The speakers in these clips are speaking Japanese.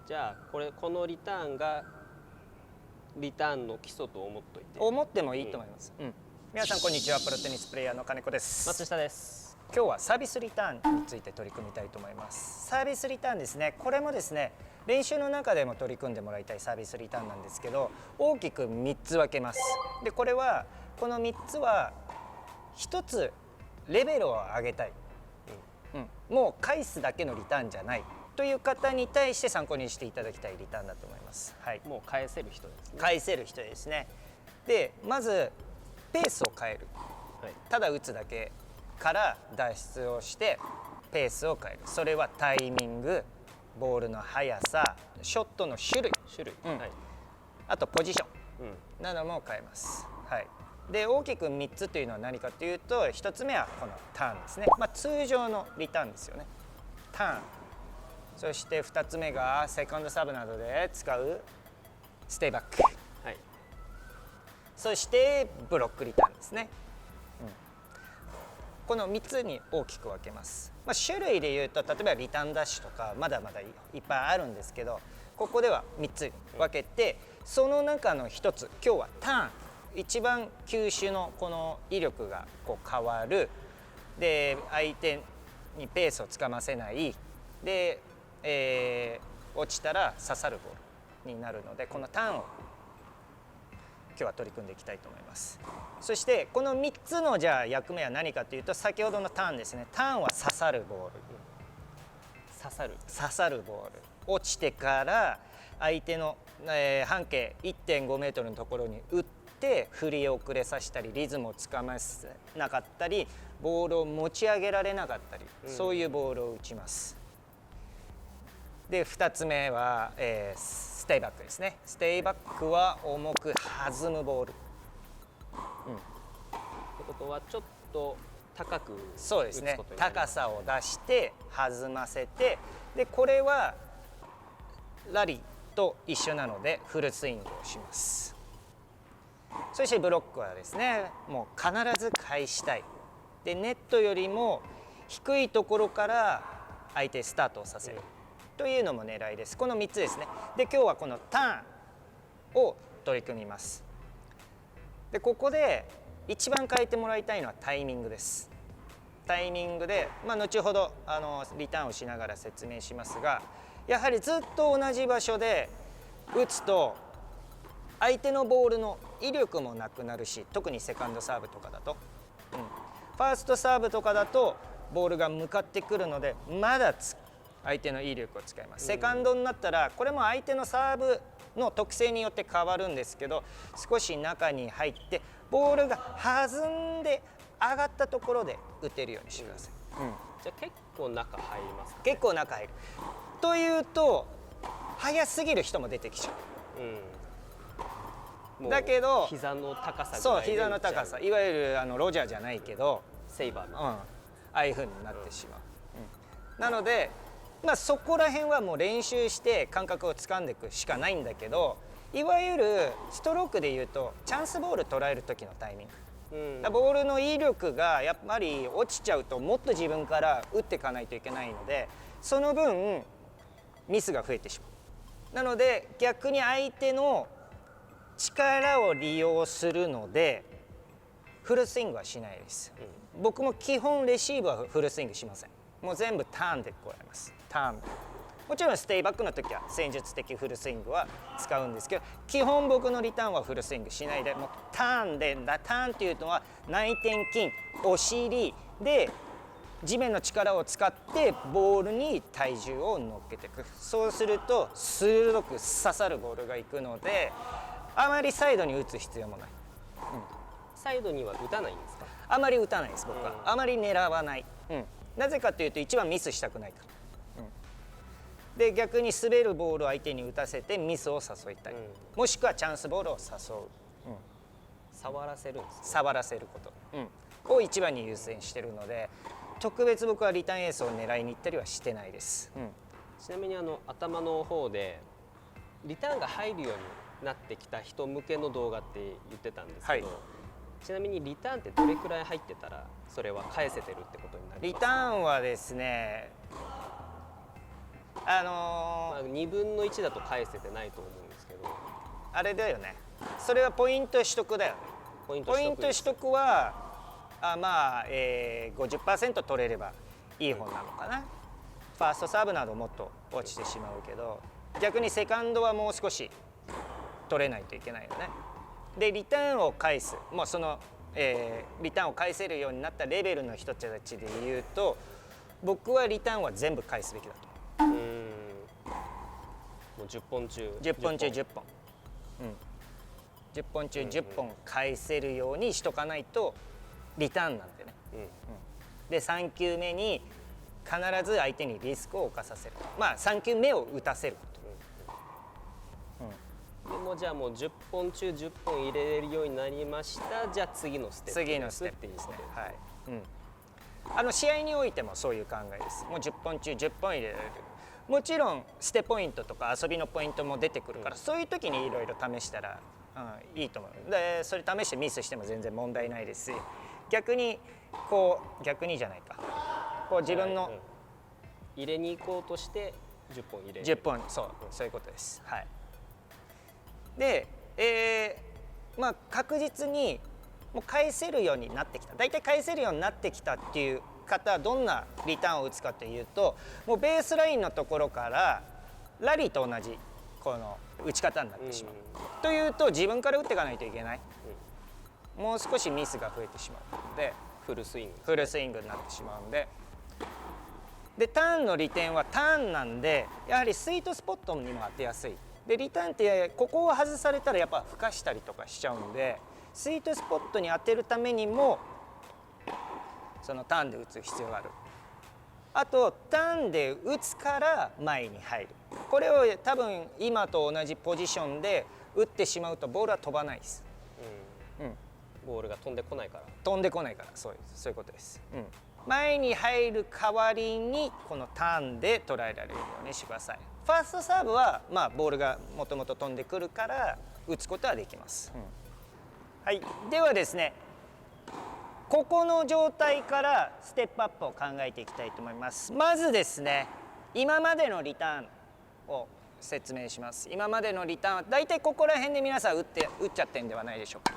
じゃあこのリターンがリターンの基礎と思っといて思ってもいいと思います。皆さんこんにちは。プロテニスプレイヤーの金子です。松下です。今日はサービスリターンについて取り組みたいと思います。サービスリターンですね。これもですね、練習の中でも取り組んでもらいたいサービスリターンなんですけど、大きく3つ分けます。でこの3つは1つレベルを上げたい、もう返すだけのリターンじゃないという方に対して参考にしていただきたいリターンだと思います。はい、もう返せる人ですね。返せる人ですね。でまずペースを変える、ただ打つだけから脱出をしてペースを変える。それはタイミング、ボールの速さ、ショットの種類、あとポジションなども変えます。はい、で大きく3つというのは何かというと、1つ目はこのターンですね。通常のリターンですよね。ターン。そして2つ目がセカンドサーブなどで使うステイバック、そしてブロックリターンですね。この3つに大きく分けます。種類でいうと、例えばリターンダッシュとかまだまだいっぱいあるんですけど、ここでは3つに分けて、その中の1つ、今日はターン、一番球種のこの威力が変わる、で相手にペースをつかませない、で、落ちたら刺さるボールになるので、このターンを今日は取り組んでいきたいと思います。そしてこの3つのじゃあ役目は何かというと、先ほどのターンですね。ターンは刺さるボール、刺さるボール、落ちてから相手の、半径 1.5 メートルのところに打って振り遅れさせたり、リズムをつかませなかったり、ボールを持ち上げられなかったり、そういうボールを打ちます。で2つ目は、ステイバックですね。ステイバックは重く弾むボール。ってことはちょっと高く打つことになる。そうですね。高さを出して弾ませて、でこれはラリーと一緒なのでフルスイングをします。そしてブロックはですね、もう必ず返したい。でネットよりも低いところから相手スタートをさせる。というのも狙いです。この3つですね。で今日はこのターンを取り組みます。でここで一番変えてもらいたいのはタイミングです。タイミングで、後ほどリターンをしながら説明しますが、やはりずっと同じ場所で打つと相手のボールの威力もなくなるし、特にセカンドサーブとかだと、ファーストサーブとかだとボールが向かってくるので、まだ相手の威力を使います。セカンドになったらこれも相手のサーブの特性によって変わるんですけど、少し中に入ってボールが弾んで上がったところで打てるようにしてください。じゃあ結構中入りますかね。結構中入るというと速すぎる人も出てきちゃう。だけど膝の高さぐらいで打っちゃう。そう、膝の高さ、いわゆるロジャーじゃないけどセイバーの、ああいう風になってしまう。なのでそこら辺はもう練習して感覚をつかんでいくしかないんだけど、いわゆるストロークでいうとチャンスボール捉える時のタイミング、ボールの威力がやっぱり落ちちゃうと、もっと自分から打っていかないといけないので、その分ミスが増えてしまう。なので逆に相手の力を利用するのでフルスイングはしないです。僕も基本レシーブはフルスイングしません。もう全部ターンでこられます。ターン。もちろんステイバックの時は戦術的フルスイングは使うんですけど、基本僕のリターンはフルスイングしないで、もうターンで、ターンっていうのは内転筋、お尻で地面の力を使ってボールに体重を乗っけていく。そうすると鋭く刺さるボールがいくので、あまりサイドに打つ必要もない。サイドには打たないんですか。あまり打たないです。僕はあまり狙わない。なぜかというと一番ミスしたくないから。で逆に滑るボールを相手に打たせてミスを誘いたい、もしくはチャンスボールを誘う、触らせるんですね。触らせること、を一番に優先しているので、特別僕はリターンエースを狙いに行ったりはしてないです。ちなみに頭の方でリターンが入るようになってきた人向けの動画って言ってたんですけど、ちなみにリターンってどれくらい入ってたらそれは返せてるってことになりますか。リターンはですね、2分の1だと返せてないと思うんですけど、あれだよね、それはポイント取得だよね。ポイント取得は50% 取れればいい方なのかな。ファーストサーブなどもっと落ちてしまうけど、逆にセカンドはもう少し取れないといけないよね。でリターンを返す、もうその、リターンを返せるようになったレベルの人たちで言うと、僕はリターンは全部返すべきだと思う。もう10本中10本中10本、10本中10本返せるようにしとかないとリターンなんでね、で3球目に必ず相手にリスクを冒させる、3球目を打たせるでもじゃあもう10本中10本入れれるようになりました。じゃあ次のステップですっていうですね。はい、試合においてもそういう考えです。もう10本中10本入れられる。もちろんステポイントとか遊びのポイントも出てくるから、そういう時にいろいろ試したら、いいと思う。でそれ試してミスしても全然問題ないですし、逆にじゃないか、自分の、入れに行こうとして10本入れる。10本、そういうことです。はい。で、確実にもう返せるようになってきた、大体返せるようになってきたっていう方はどんなリターンを打つかというと、もうベースラインのところからラリーと同じこの打ち方になってしまう。というと自分から打っていかないといけない、もう少しミスが増えてしまうのでフルスイングになってしまうんで、ターンの利点はターンなんで、やはりスイートスポットにも当てやすい。でリターンってここを外されたらやっぱふかしたりとかしちゃうんで、スイートスポットに当てるためにもそのターンで打つ必要がある。あとターンで打つから前に入る。これを多分今と同じポジションで打ってしまうとボールは飛ばないです。ボールが飛んでこないから。そういうことです。前に入る代わりにこのターンで捉えられるようにしてください。ファーストサーブはボールがもともと飛んでくるから打つことはできます。はい、ではですね、ここの状態からステップアップを考えていきたいと思います。まずですね、今までのリターンを説明します。今までのリターンはだいたいここら辺で皆さん打っちゃってるんではないでしょうか。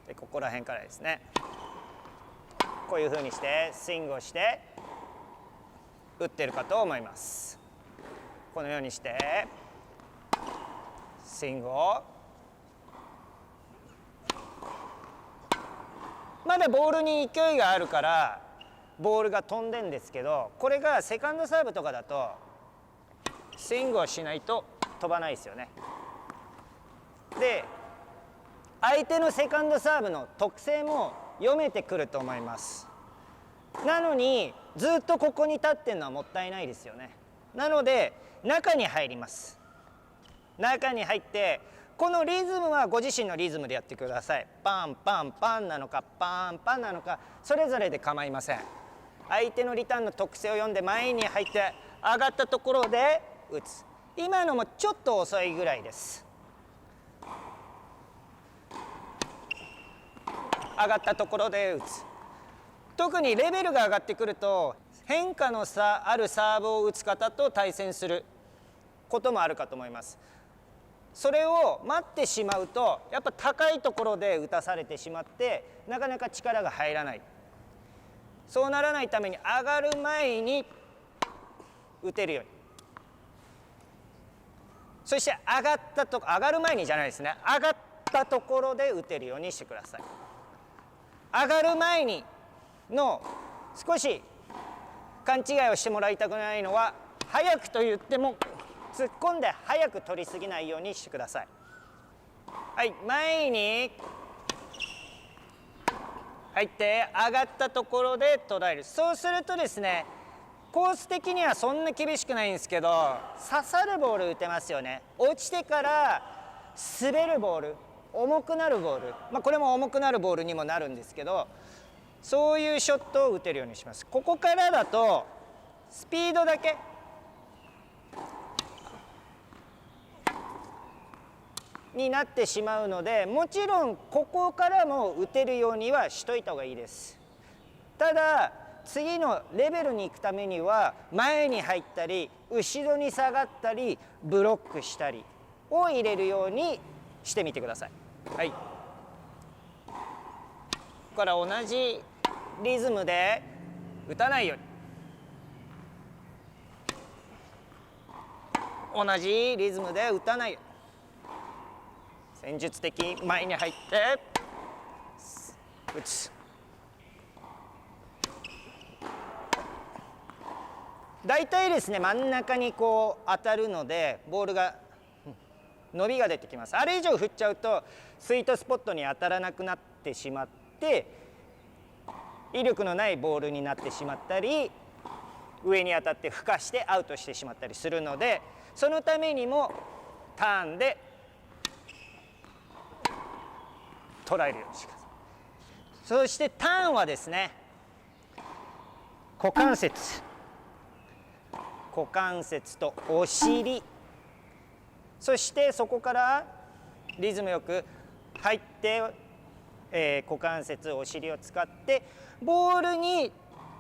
でここら辺からですね、こういうふうにしてスイングをして打ってるかと思います。このようにしてスイングを、まだボールに勢いがあるからボールが飛んでんですけど、これがセカンドサーブとかだとスイングをしないと飛ばないですよね。で相手のセカンドサーブの特性も読めてくると思います。なのにずっとここに立ってるのはもったいないですよね。なので中に入ります。中に入ってこのリズムはご自身のリズムでやってください。パンパンパンなのかパンパンなのかそれぞれで構いません。相手のリターンの特性を読んで前に入って上がったところで打つ。今のもちょっと遅いぐらいです。上がったところで打つ。特にレベルが上がってくると変化のあるサーブを打つ方と対戦することもあるかと思います。それを待ってしまうとやっぱ高いところで打たされてしまってなかなか力が入らない。そうならないために上がる前に打てるように、そして上がる前にじゃないですね、上がったところで打てるようにしてください。上がる前にの少し勘違いをしてもらいたくないのは、早くと言っても突っ込んで早く取りすぎないようにしてください。はい、前に入って上がったところで捉える。そうするとですね、コース的にはそんな厳しくないんですけど、刺さるボール打てますよね。落ちてから滑るボール、重くなるボール、これも重くなるボールにもなるんですけど、そういうショットを打てるようにします。ここからだとスピードだけになってしまうので、もちろんここからも打てるようにはしといた方がいいです。ただ次のレベルに行くためには前に入ったり後ろに下がったりブロックしたりを入れるようにしてみてください。はい。ここから同じリズムで打たないように、同じリズムで打たないように、戦術的前に入って打つ。大体ですね、真ん中にこう当たるのでボールが伸びが出てきます。あれ以上振っちゃうとスイートスポットに当たらなくなってしまって威力のないボールになってしまったり、上に当たってふかしてアウトしてしまったりするので、そのためにもターンで捉えるようにしてください。そしてターンはですね、股関節とお尻、そしてそこからリズムよく入って、股関節お尻を使ってボールに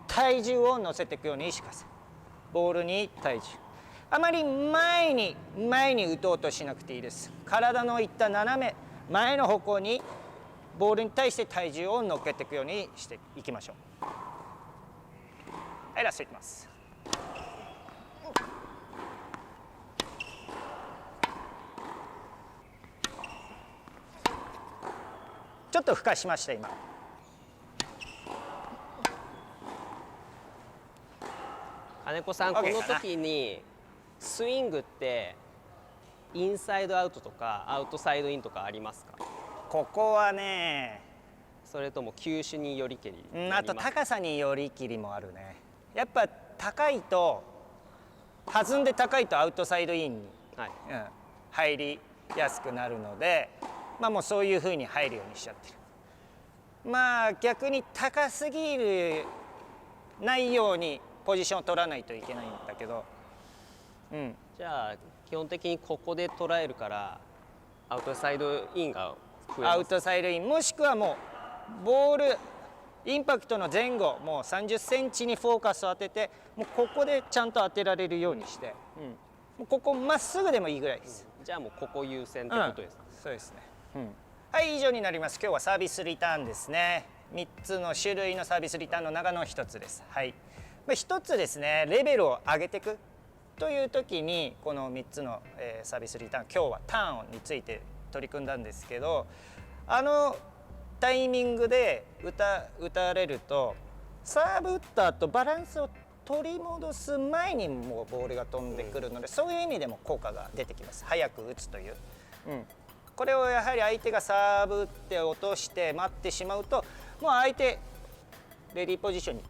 体重を乗せていくようにしてください。ボールに体重、あまり前に打とうとしなくていいです。体のいった斜め前の方向にボールに対して体重を乗っけていくようにしていきましょう。はい、ラストいきます。ちょっとふかしました今。金子さん、この時にスイングってインサイドアウトとかアウトサイドインとかありますか？ここはね、それとも球種によりけり、あと高さによりきりもあるね。やっぱ高いと弾んで高いとアウトサイドインに、はい入りやすくなるので、もうそういうふうに入るようにしちゃってる。逆に高すぎるないようにポジションを取らないといけないんだけど、じゃあ基本的にここで捉えるからアウトサイドインが増えます。アウトサイドイン、もしくはもうボールインパクトの前後もう30センチにフォーカスを当てて、もうここでちゃんと当てられるようにして、もうここまっすぐでもいいぐらいです。じゃあもうここ優先ってことですか？そうですね。はい、以上になります。今日はサービスリターンですね。3つの種類のサービスリターンの中の1つです。はい。1つですね、レベルを上げていくという時にこの3つの、サービスリターン、今日はターンについて取り組んだんですけど、タイミングで打たれるとサーブ打った後バランスを取り戻す前にもうボールが飛んでくるので、そういう意味でも効果が出てきます。早く打つという、これをやはり相手がサーブ打って落として待ってしまうと、もう相手レディーポジションに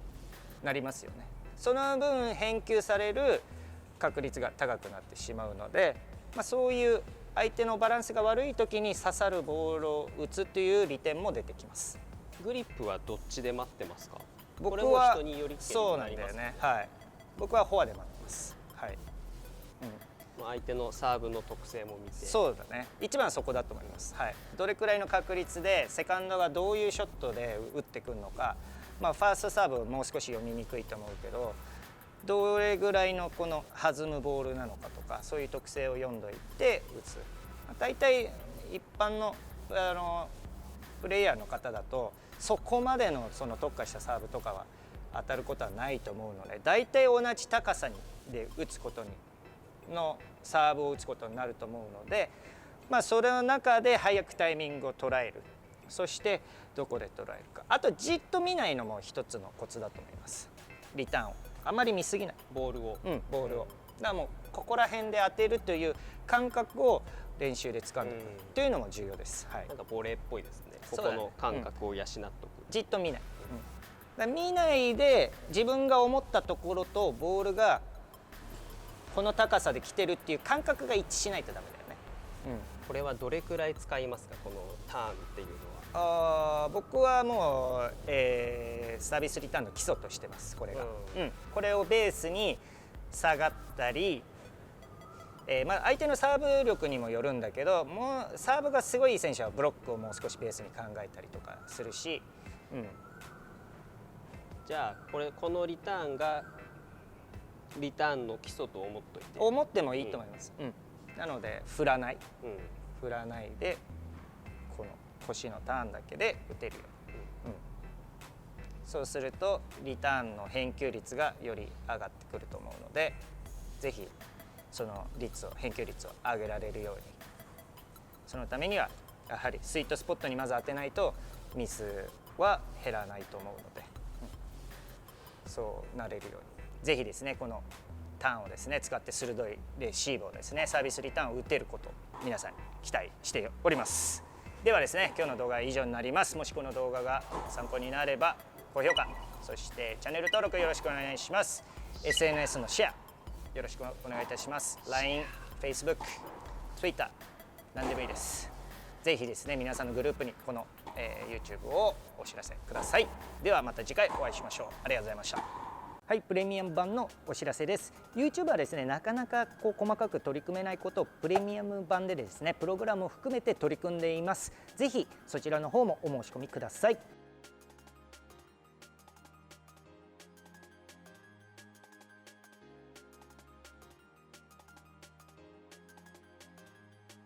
なりますよね。その分返球される確率が高くなってしまうので、そういう相手のバランスが悪い時に刺さるボールを打つという利点も出てきます。グリップはどっちで待ってますか？僕はこれも人によりけりそうになんります。なだよね。はい。僕はフォアで待ってます。はい。相手のサーブの特性も見て。そうだね。一番そこだと思います。はい。どれくらいの確率でセカンドがどういうショットで打ってくるのか、ファーストサーブもう少し読みにくいと思うけど、どれぐらいのこの弾むボールなのかとか、そういう特性を読んどいて打つ。大体一般のプレイヤーの方だとそこまでのその特化したサーブとかは当たることはないと思うので、大体同じ高さで打つことのサーブを打つことになると思うので、それの中で早くタイミングを捉える、そしてどこで捉えるか、あとじっと見ないのも一つのコツだと思います。リターンをあまり見すぎない、ボールを、ボールをだからもうここら辺で当てるという感覚を練習で掴んでおくというのも重要です。はい、なんかボレーっぽいですね。ここの感覚を養っとく。じっと見ない、だ見ないで自分が思ったところとボールがこの高さで来てるっていう感覚が一致しないとダメだよね。これはどれくらい使いますか、このターンっていうのは？僕はもう、サービスリターンの基礎としてます。これが、これをベースに下がったり、相手のサーブ力にもよるんだけど、もうサーブがすごいいい選手はブロックをもう少しベースに考えたりとかするし、じゃあこのリターンがリターンの基礎と思っといて、思ってもいいと思います、なので振らないでこの腰のターンだけで打てるように、そうするとリターンの返球率がより上がってくると思うので、ぜひその返球率を上げられるように、そのためにはやはりスイートスポットにまず当てないとミスは減らないと思うので、そうなれるようにぜひですねこのターンをですね使って鋭いレシーブをですねサービスリターンを打てることを皆さんに期待しております。ではですね今日の動画は以上になります。もしこの動画が参考になれば高評価、そしてチャンネル登録よろしくお願いします。 SNS のシェアよろしくお願いいたします。 LINE、Facebook、Twitter 何でもいいです。ぜひですね皆さんのグループにこの、YouTube をお知らせください。ではまた次回お会いしましょう。ありがとうございました。はい、プレミアム版のお知らせです。 YouTube はですねなかなか細かく取り組めないことをプレミアム版でですねプログラムを含めて取り組んでいます。ぜひそちらの方もお申し込みください。